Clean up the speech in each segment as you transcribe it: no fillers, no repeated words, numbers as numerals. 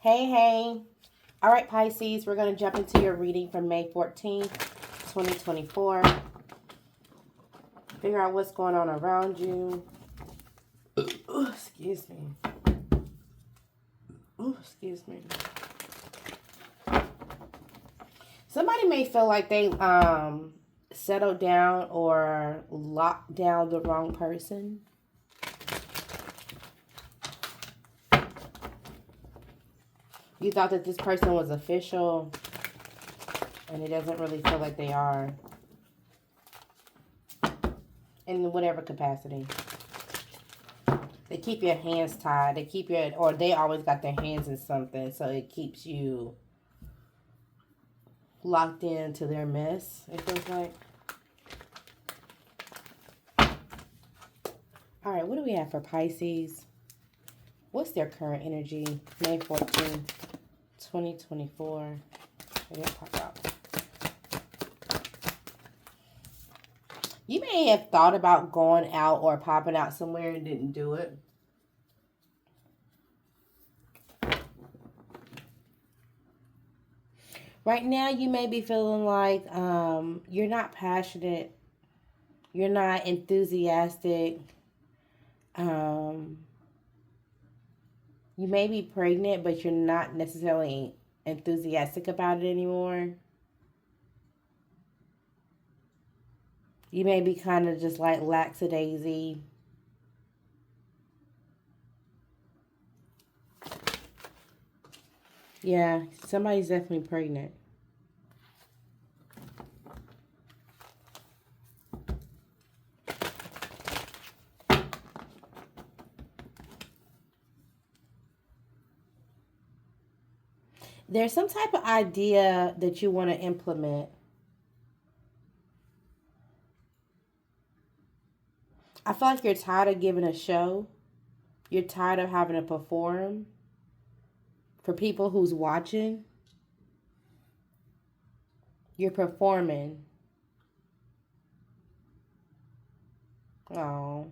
Hey, hey. All right, Pisces, we're going to jump into your reading from May 14th, 2024. Figure out what's going on around you. Ooh, excuse me. Ooh, excuse me. Somebody may feel like they settled down or locked down the wrong person. You thought that this person was official, and it doesn't really feel like they are. In whatever capacity. They keep your hands tied. Or they always got their hands in something, so it keeps you locked into their mess, it feels like. All right, what do we have for Pisces? What's their current energy? May 14th, 2024. Pop out. You may have thought about going out or popping out somewhere and didn't do it. Right now, you may be feeling like you're not passionate. You're not enthusiastic. You may be pregnant, but you're not necessarily enthusiastic about it anymore. You may be kind of just like lackadaisy. Yeah, somebody's definitely pregnant. There's some type of idea that you want to implement. I feel like you're tired of giving a show. You're tired of having to perform for people who's watching. You're performing. Oh.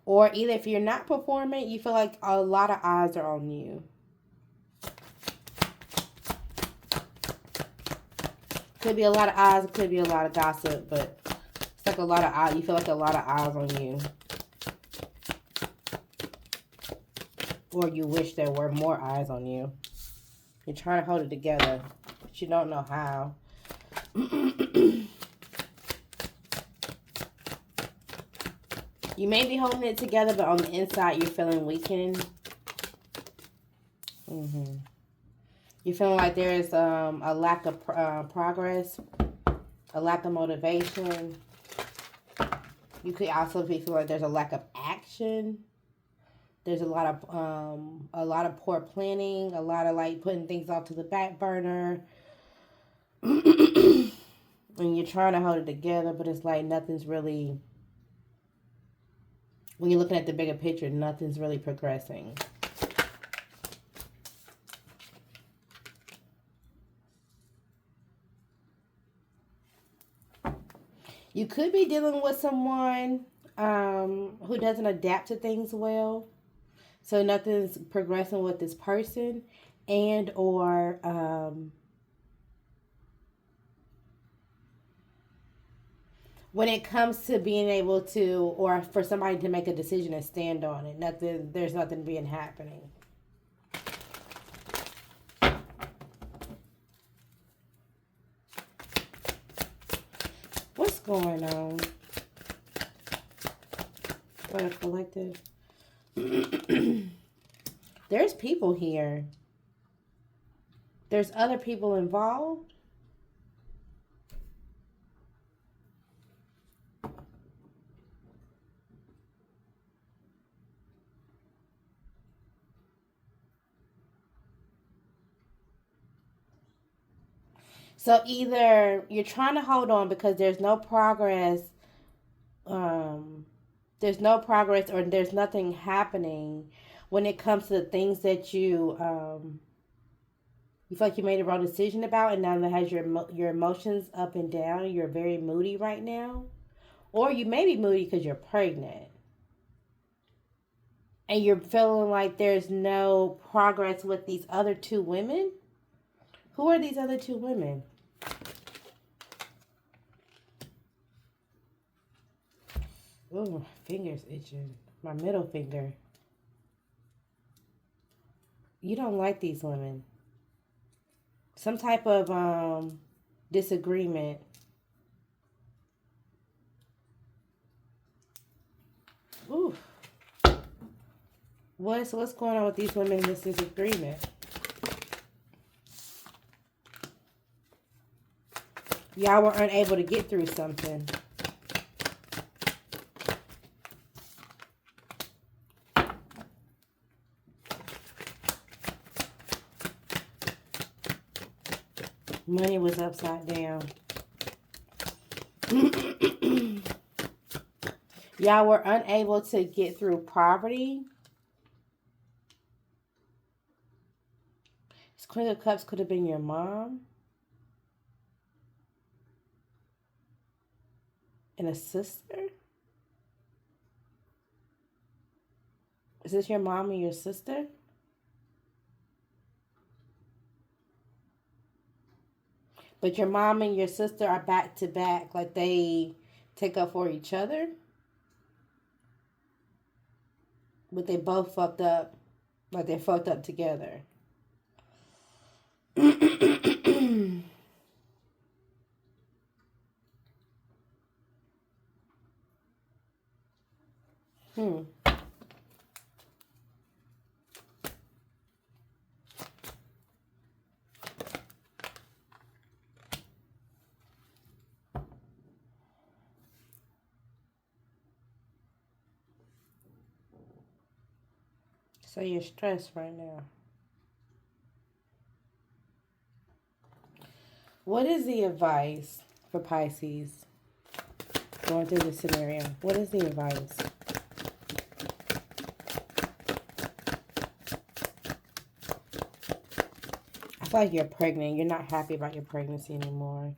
Or either if you're not performing, you feel like a lot of eyes are on you. Could be a lot of eyes, it could be a lot of gossip, but it's like a lot of eyes. You feel like a lot of eyes on you. Or you wish there were more eyes on you. You're trying to hold it together, but you don't know how. You may be holding it together, but on the inside, you're feeling weakened. You're feeling like there's a lack of progress, a lack of motivation. You could also feel like there's a lack of action. There's a lot of poor planning, a lot of like putting things off to the back burner. And you're trying to hold it together, but it's like nothing's really, when you're looking at the bigger picture, nothing's really progressing. You could be dealing with someone who doesn't adapt to things well. So nothing's progressing with this person, and or when it comes to being able to, or for somebody to make a decision and stand on it, there's nothing being happening. What's going on? For the collective. There's people here. There's other people involved. So either you're trying to hold on because there's no progress, or there's nothing happening when it comes to the things that you feel like you made a wrong decision about, and now that has your emotions up and down. You're very moody right now, or you may be moody because you're pregnant. And you're feeling like there's no progress with these other two women? Who are these other two women? Ooh, my finger's itching. My middle finger. You don't like these women. Some type of disagreement. Ooh. What's going on with these women in this disagreement? Y'all were unable to get through something. Money was upside down. Y'all were unable to get through poverty. This Queen of Cups could have been your mom. And a sister? Is this your mom and your sister? But your mom and your sister are back to back, like they take up for each other. But they both fucked up, like they fucked up together. So you're stressed right now. What is the advice for Pisces going through this scenario? What is the advice? I feel like you're pregnant. You're not happy about your pregnancy anymore.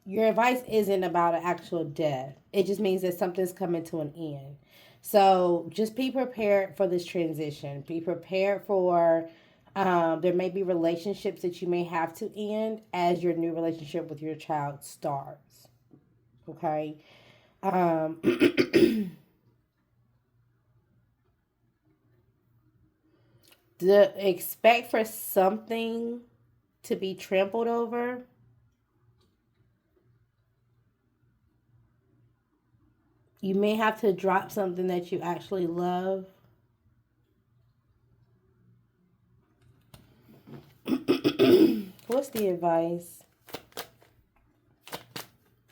Your advice isn't about an actual death. It just means that something's coming to an end. So just be prepared for this transition. Be prepared for there may be relationships that you may have to end as your new relationship with your child starts. Okay. Expect for something to be trampled over. You may have to drop something that you actually love. What's the advice?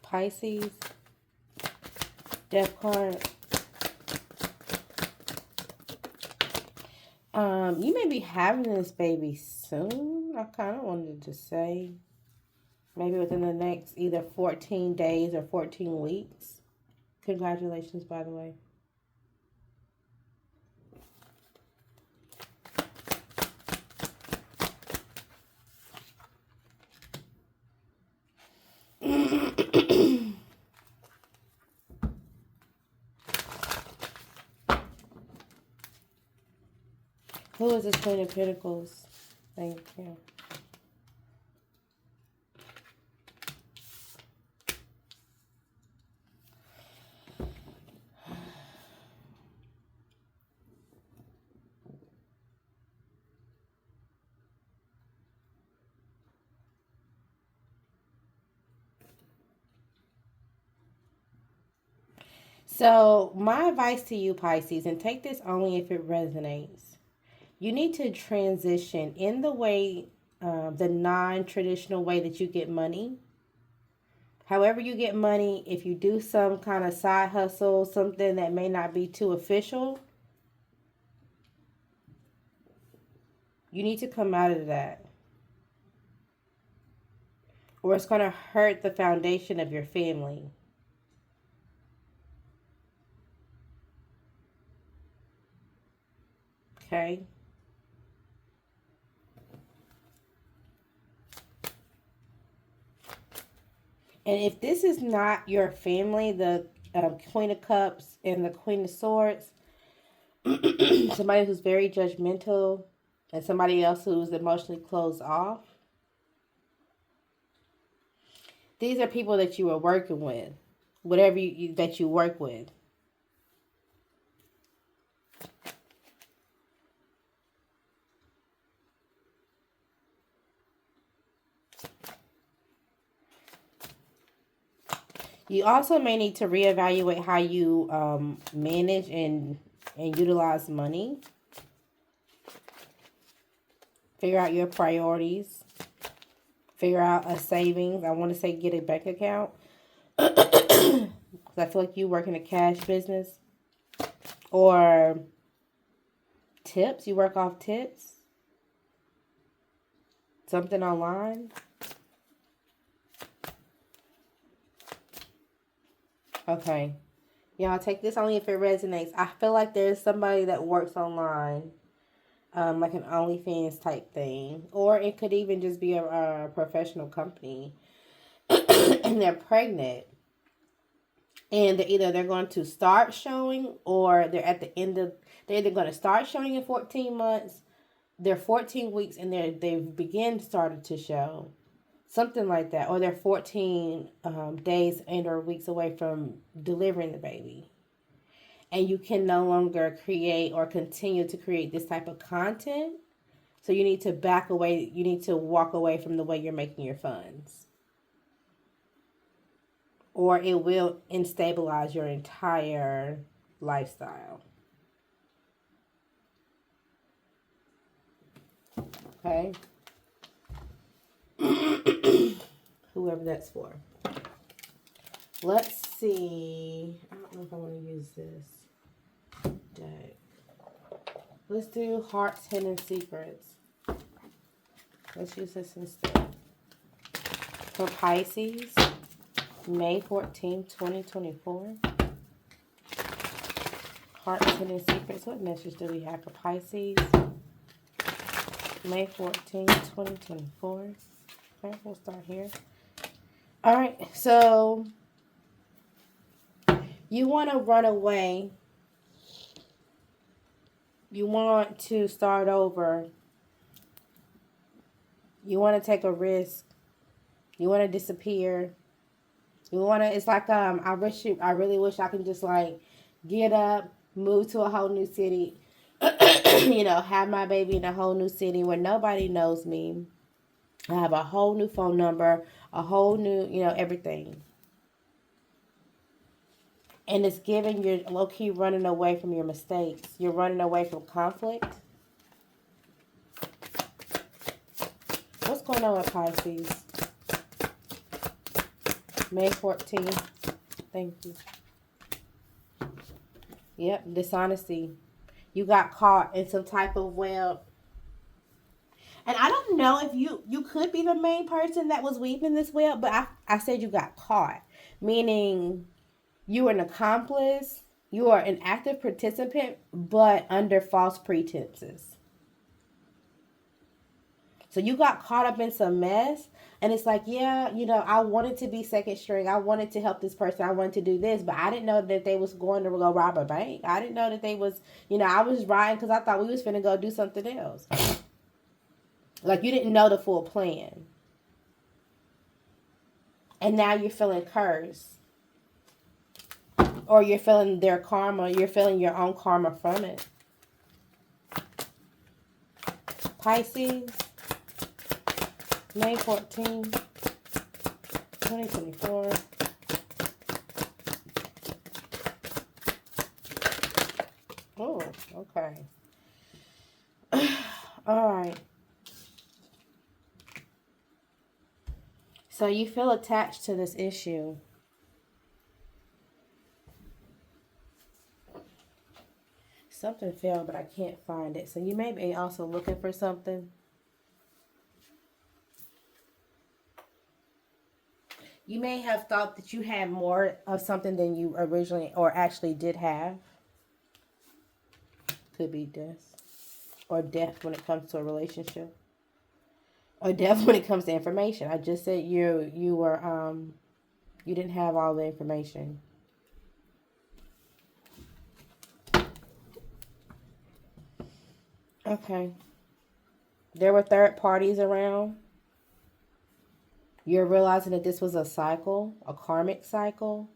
Pisces. Death card. You may be having this baby soon. I kind of wanted to say maybe within the next either 14 days or 14 weeks. Congratulations, by the way. Who is this Queen of Pentacles? Thank you. So, my advice to you, Pisces, and take this only if it resonates. You need to transition in the way, the non-traditional way that you get money. However you get money, if you do some kind of side hustle, something that may not be too official, you need to come out of that. Or it's going to hurt the foundation of your family. Okay? And if this is not your family, the Queen of Cups and the Queen of Swords. Somebody who's very judgmental and somebody else who's emotionally closed off. These are people that you are working with. Whatever that you work with. You also may need to reevaluate how you manage and utilize money. Figure out your priorities. Figure out a savings. I want to say get a bank account. Because I feel like you work in a cash business. Or tips. You work off tips. Something online. Okay. Y'all take this only if it resonates. I feel like there's somebody that works online. Like an OnlyFans type thing. Or it could even just be a professional company. And they're pregnant. And they're going to start showing or they're at the end of... They're either going to start showing in 14 months. They're 14 weeks and they've started to show. Something like that. Or they're 14 days and or weeks away from delivering the baby. And you can no longer create or continue to create this type of content. So you need to back away. You need to walk away from the way you're making your funds. Or it will instabilize your entire lifestyle. Okay? Whoever that's for. Let's see. I don't know if I want to use this deck. Let's do Heart's Hidden Secrets. Let's use this instead. For Pisces, May 14, 2024. Heart's Hidden Secrets. What message do we have for Pisces? May 14, 2024. Okay, we'll start here. All right, so you want to run away. You want to start over. You want to take a risk. You want to disappear. You want to, it's like, I really wish I could just like get up, move to a whole new city, have my baby in a whole new city where nobody knows me. I have a whole new phone number, a whole new, everything. And it's giving you're low-key running away from your mistakes. You're running away from conflict. What's going on with Pisces? May 14th. Thank you. Yep, dishonesty. You got caught in some type of web. And I don't know if you could be the main person that was weaving this web, but I said you got caught. Meaning you are an accomplice. You are an active participant, but under false pretenses. So you got caught up in some mess. And it's like, yeah, I wanted to be second string. I wanted to help this person. I wanted to do this. But I didn't know that they was going to go rob a bank. I didn't know that they was, I was riding because I thought we was finna go do something else. Like, you didn't know the full plan. And now you're feeling cursed. Or you're feeling their karma. You're feeling your own karma from it. Pisces. May 14, 2024. Oh, okay. All right. So you feel attached to this issue. Something fell, but I can't find it. So you may be also looking for something. You may have thought that you had more of something than you originally or actually did have. Could be death. Or death when it comes to a relationship. Or death when it comes to information. I just said you didn't have all the information. Okay. There were third parties around. You're realizing that this was a cycle, a karmic cycle.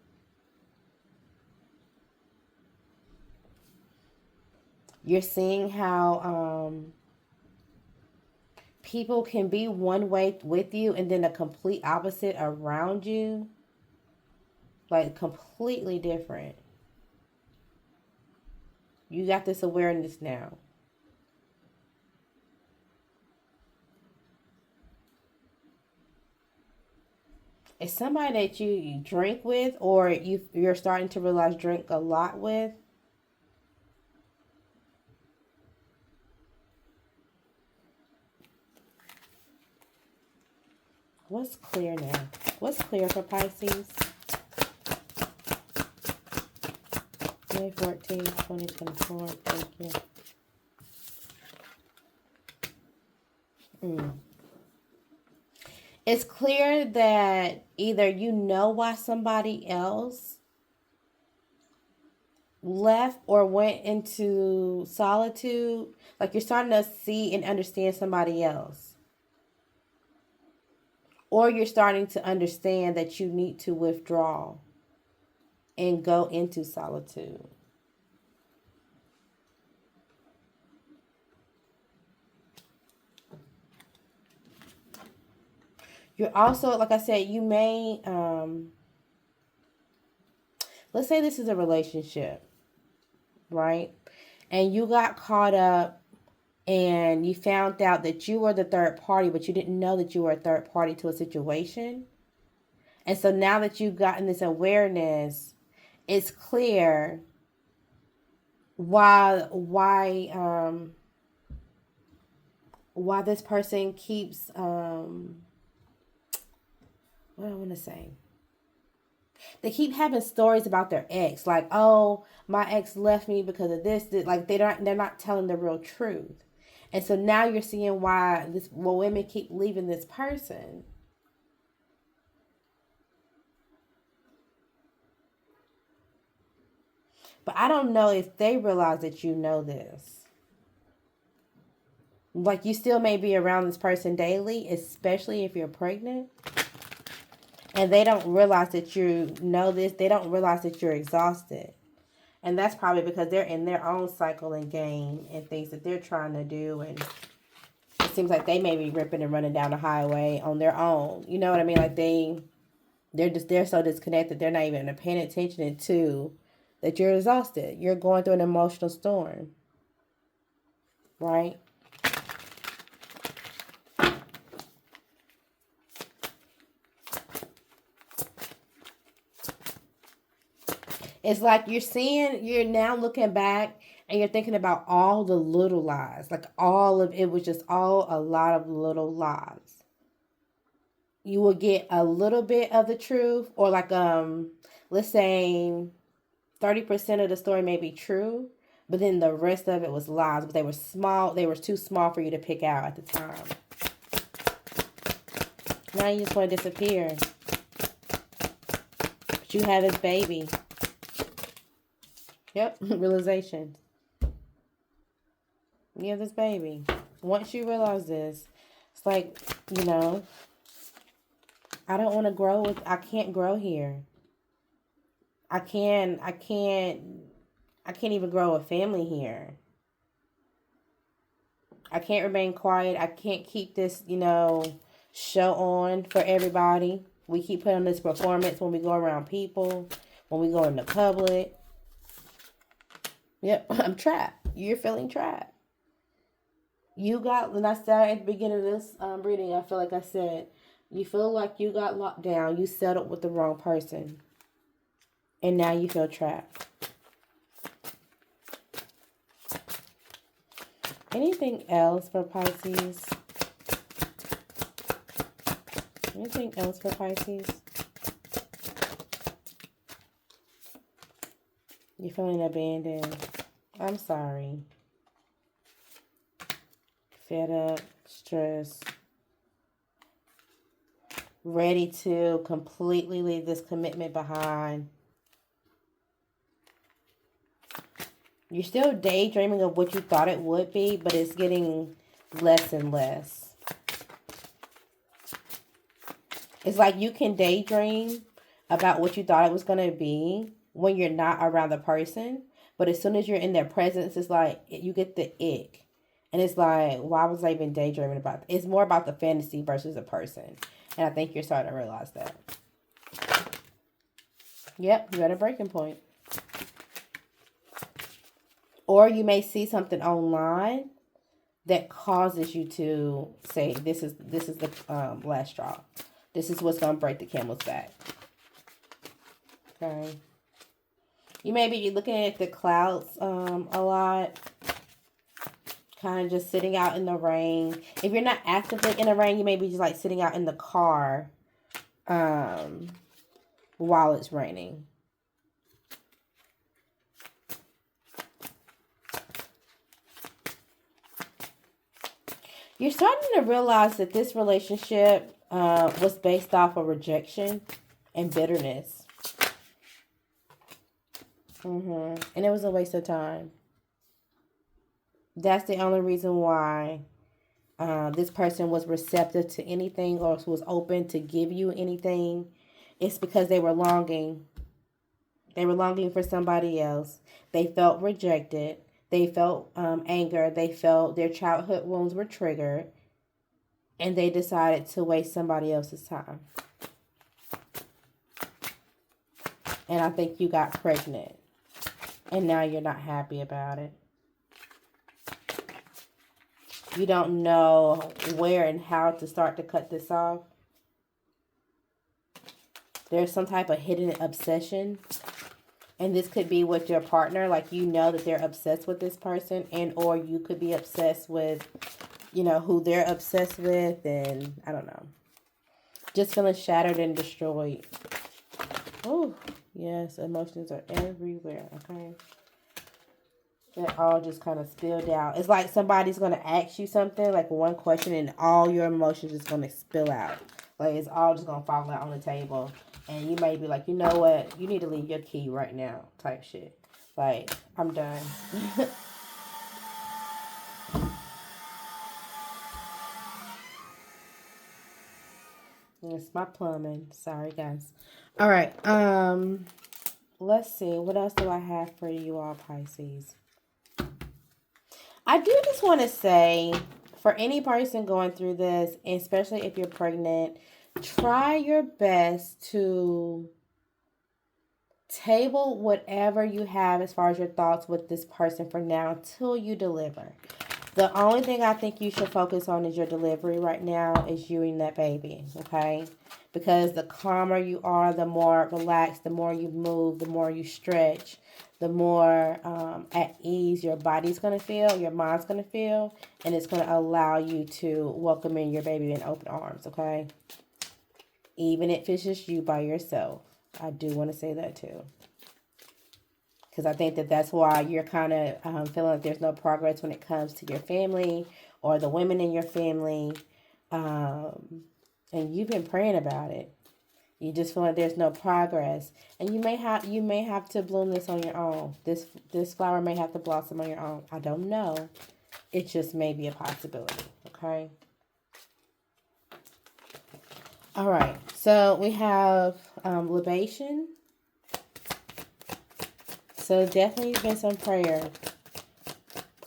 You're seeing how people can be one way with you and then a complete opposite around you. Like completely different. You got this awareness now. It's somebody that you drink with, or you're starting to realize drink a lot with. What's clear now? What's clear for Pisces? May 14th, 2024. Thank you. It's clear that either you know why somebody else left or went into solitude. Like you're starting to see and understand somebody else. Or you're starting to understand that you need to withdraw and go into solitude. You're also, like I said, you may, let's say this is a relationship, right? And you got caught up and you found out that you were the third party, but you didn't know that you were a third party to a situation. And so now that you've gotten this awareness, it's clear why this person keeps what do I want to say? They keep having stories about their ex, like, oh, my ex left me because of this. Like they're not telling the real truth. And so now you're seeing why women keep leaving this person. But I don't know if they realize that you know this. Like you still may be around this person daily, especially if you're pregnant. And they don't realize that you know this. They don't realize that you're exhausted. And that's probably because they're in their own cycle and game and things that they're trying to do. And it seems like they may be ripping and running down the highway on their own. You know what I mean? Like they're so disconnected. They're not even paying attention to that you're exhausted. You're going through an emotional storm. Right? It's like you're now looking back and you're thinking about all the little lies. Like all of it was just all a lot of little lies. You will get a little bit of the truth, or like let's say 30% of the story may be true, but then the rest of it was lies, but they were too small for you to pick out at the time. Now you just want to disappear. But you have this baby. Yep, realization. You have this baby. Once you realize this, it's like, you know, I don't want to grow I can't grow here. I can't even grow a family here. I can't remain quiet. I can't keep this, show on for everybody. We keep putting on this performance when we go around people, when we go into public. Yep, I'm trapped. You're feeling trapped. When I started at the beginning of this reading, I feel like I said, you feel like you got locked down. You settled with the wrong person. And now you feel trapped. Anything else for Pisces? Anything else for Pisces? You're feeling abandoned. I'm sorry. Fed up, stressed. Ready to completely leave this commitment behind. You're still daydreaming of what you thought it would be, but it's getting less and less. It's like you can daydream about what you thought it was going to be when you're not around the person. But as soon as you're in their presence, it's like you get the ick. And it's like, why was I even daydreaming about it? It's more about the fantasy versus a person. And I think you're starting to realize that. Yep, you're at a breaking point. Or you may see something online that causes you to say, this is the last straw. This is what's going to break the camel's back. Okay. You may be looking at the clouds a lot. Kind of just sitting out in the rain. If you're not actively in the rain, you may be just like sitting out in the car while it's raining. You're starting to realize that this relationship was based off of rejection and bitterness. And it was a waste of time. That's the only reason why this person was receptive to anything or was open to give you anything. It's because they were longing. They were longing for somebody else. They felt rejected. They felt anger. They felt their childhood wounds were triggered. And they decided to waste somebody else's time. And I think you got pregnant. And now you're not happy about it. You don't know where and how to start to cut this off. There's some type of hidden obsession. And this could be with your partner. Like, you know that they're obsessed with this person. And or you could be obsessed with, you know, who they're obsessed with. And I don't know. Just feeling shattered and destroyed. Oh, yes. Emotions are everywhere. Okay. That all just kind of spilled out. It's like somebody's going to ask you something, like one question, and all your emotions is going to spill out. Like, it's all just going to fall out on the table. And you may be like, you know what? You need to leave your key right now, type shit. Like, I'm done. It's my plumbing. Sorry, guys. All right. Let's see. What else do I have for you all, Pisces? I do just want to say, for any person going through this, especially if you're pregnant, try your best to table whatever you have as far as your thoughts with this person for now until you deliver. The only thing I think you should focus on is your delivery right now, is you and that baby, okay? Because the calmer you are, the more relaxed, the more you move, the more you stretch, the more at ease your body's going to feel, your mind's going to feel, and it's going to allow you to welcome in your baby in open arms, okay? Even if it's just you by yourself. I do want to say that too. Because I think that that's why you're kind of feeling like there's no progress when it comes to your family or the women in your family. And you've been praying about it. You just feel like there's no progress. And you may have to bloom this on your own. This flower may have to blossom on your own. I don't know. It just may be a possibility. Okay? All right. So we have libation. So definitely been some prayer.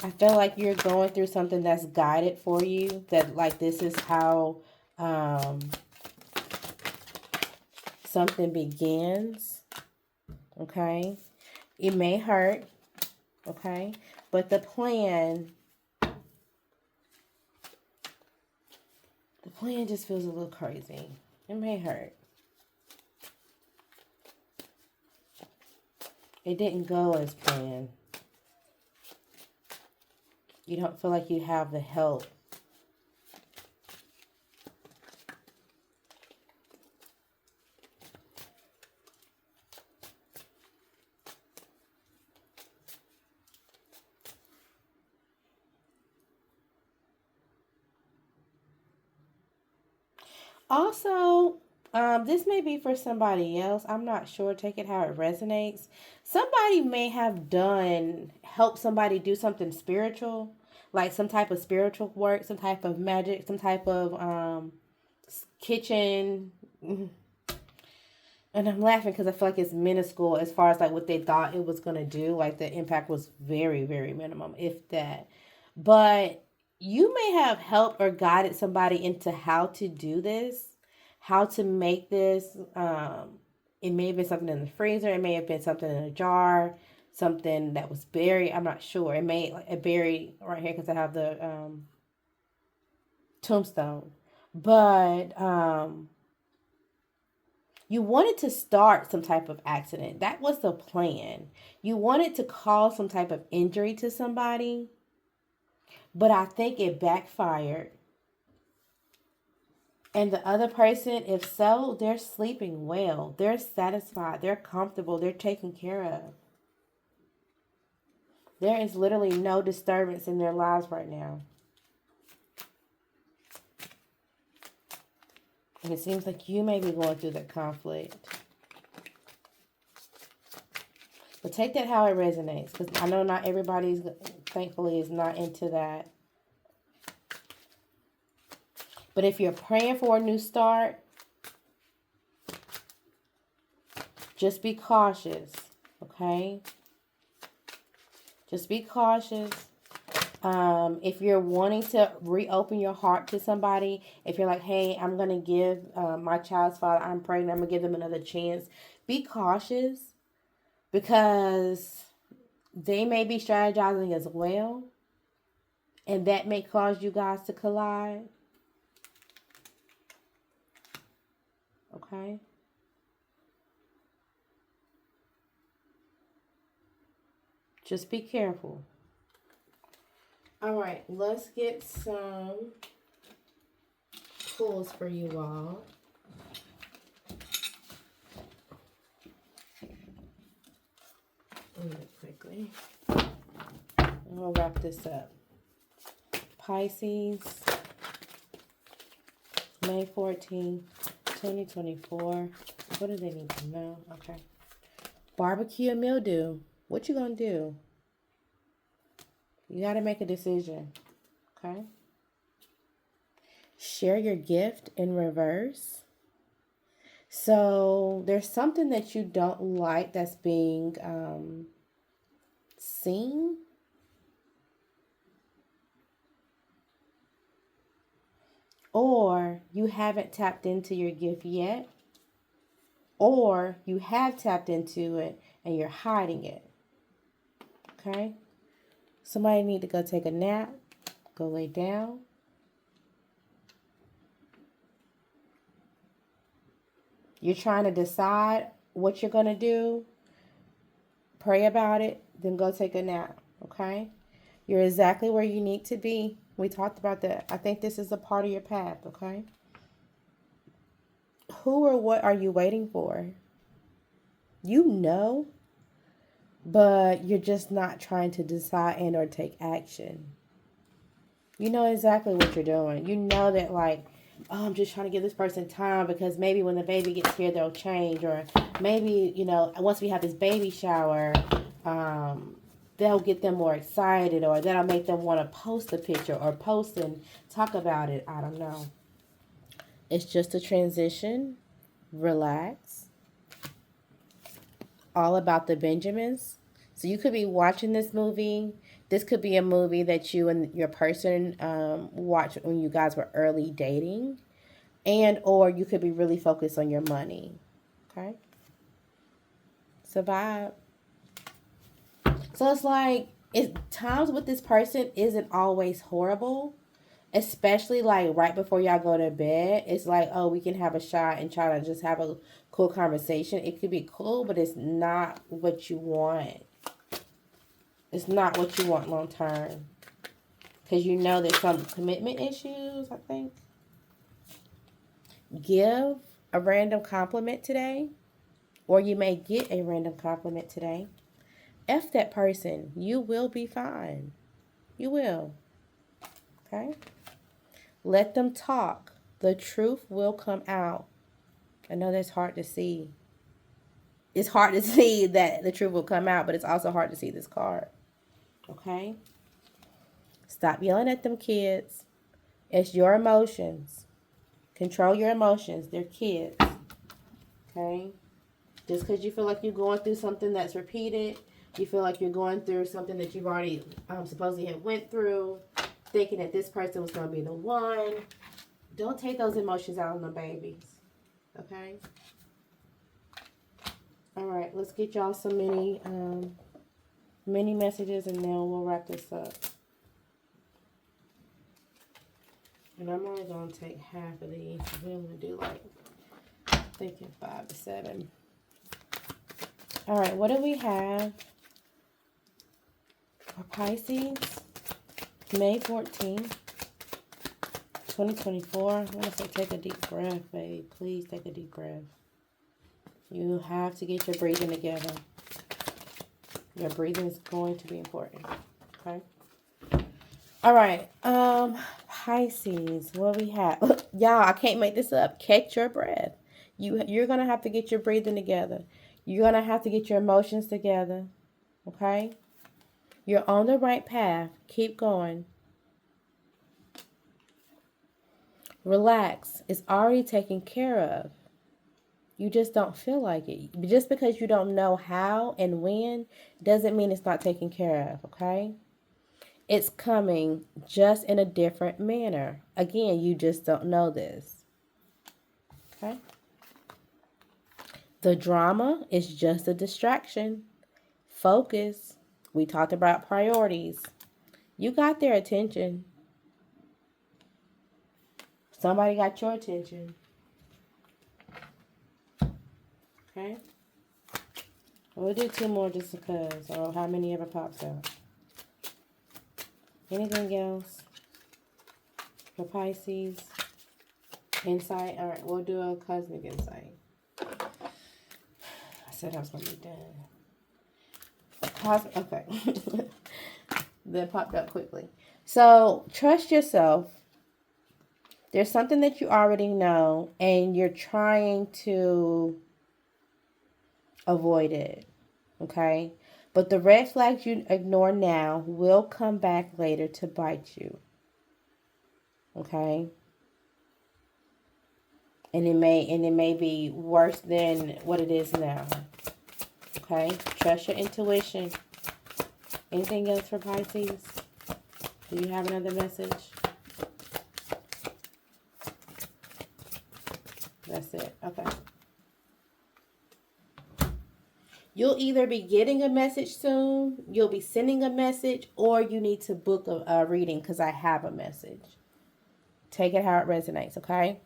I feel like you're going through something that's guided for you. That like this is how something begins. Okay. It may hurt. Okay. But the plan just feels a little crazy. It may hurt. It didn't go as planned. You don't feel like you have the help. Also, This may be for somebody else. I'm not sure. Take it how it resonates. Somebody may have helped somebody do something spiritual, like some type of spiritual work, some type of magic, some type of kitchen. And I'm laughing because I feel like it's minuscule as far as like what they thought it was gonna do. Like the impact was very, very minimum, if that. But you may have helped or guided somebody into how to do this, how to make this. It may have been something in the freezer. It may have been something in a jar, something that was buried. I'm not sure. It may like buried right here because I have the tombstone. But you wanted to start some type of accident. That was the plan. You wanted to cause some type of injury to somebody, but I think it backfired. And the other person, if so, they're sleeping well. They're satisfied. They're comfortable. They're taken care of. There is literally no disturbance in their lives right now. And it seems like you may be going through that conflict. But take that how it resonates. Because I know not everybody's, thankfully, is not into that. But if you're praying for a new start, just be cautious, okay? Just be cautious. If you're wanting to reopen your heart to somebody, if you're like, hey, I'm going to give my child's father, I'm pregnant, I'm going to give them another chance, be cautious because they may be strategizing as well. And that may cause you guys to collide. Okay? Just be careful. All right, let's get some pulls for you all. Really quickly. We'll wrap this up. Pisces, May 14th, 2024. What do they need to know? Okay. Barbecue and mildew. What you gonna do? You gotta make a decision. Okay. Share your gift in reverse. So there's something that you don't like that's being seen. Or you haven't tapped into your gift yet. Or you have tapped into it and you're hiding it. Okay? Somebody need to go take a nap. Go lay down. You're trying to decide what you're going to do. Pray about it. Then go take a nap. Okay? You're exactly where you need to be. We talked about that. I think this is a part of your path. Okay? Who or what are you waiting for? You know, but you're just not trying to decide and or take action. You know exactly what you're doing. You know that like, oh, I'm just trying to give this person time because maybe when the baby gets here, they'll change. Or maybe, you know, once we have this baby shower, they'll get them more excited, or that'll make them want to post a picture or post and talk about it. I don't know. It's just a transition. Relax. All about the Benjamins. So you could be watching this movie. This could be a movie that you and your person watched when you guys were early dating. And or you could be really focused on your money. Okay? Survive. So it's like, times with this person isn't always horrible. Especially like right before y'all go to bed. It's like, oh, we can have a shot and try to just have a cool conversation. It could be cool, but it's not what you want. It's not what you want long term. Because you know there's some commitment issues, I think. Give a random compliment today. Or you may get a random compliment today. F that person. You will be fine. You will. Okay? Let them talk. The truth will come out. I know that's hard to see. It's hard to see that the truth will come out, but it's also hard to see this card. Okay? Stop yelling at them kids. It's your emotions. Control your emotions. They're kids. Okay? Just because you feel like you're going through something that's repeated, you feel like you're going through something that you've already supposedly had went through, thinking that this person was going to be the one. Don't take those emotions out on the babies. Okay? All right, let's get y'all some mini messages and then we'll wrap this up. And I'm only going to take half of these. We're going to do like, thinking 5 to 7. All right, what do we have for Pisces? May 14th, 2024. I want to say take a deep breath, babe. Please take a deep breath. You have to get your breathing together. Your breathing is going to be important. Okay? All right. Pisces, what we have. Y'all, I can't make this up. Catch your breath. You're going to have to get your breathing together. You're going to have to get your emotions together. Okay? You're on the right path. Keep going. Relax. It's already taken care of. You just don't feel like it. Just because you don't know how and when doesn't mean it's not taken care of, okay? It's coming just in a different manner. Again, you just don't know this. Okay? The drama is just a distraction. Focus. We talked about priorities. You got their attention. Somebody got your attention. Okay? We'll do 2 more just because, or how many ever pops out. Anything else for Pisces? Insight? All right, we'll do a cosmic insight. I said I was going to be done. Cosmic, okay. That popped up quickly. So, trust yourself. There's something that you already know, and you're trying to avoid it. Okay? But the red flags you ignore now will come back later to bite you. Okay? And it may be worse than what it is now. Okay? Trust your intuition. Anything else for Pisces? Do you have another message? That's it. Okay. You'll either be getting a message soon, you'll be sending a message, or you need to book a reading because I have a message. Take it how it resonates, okay?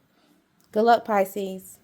Good luck, Pisces.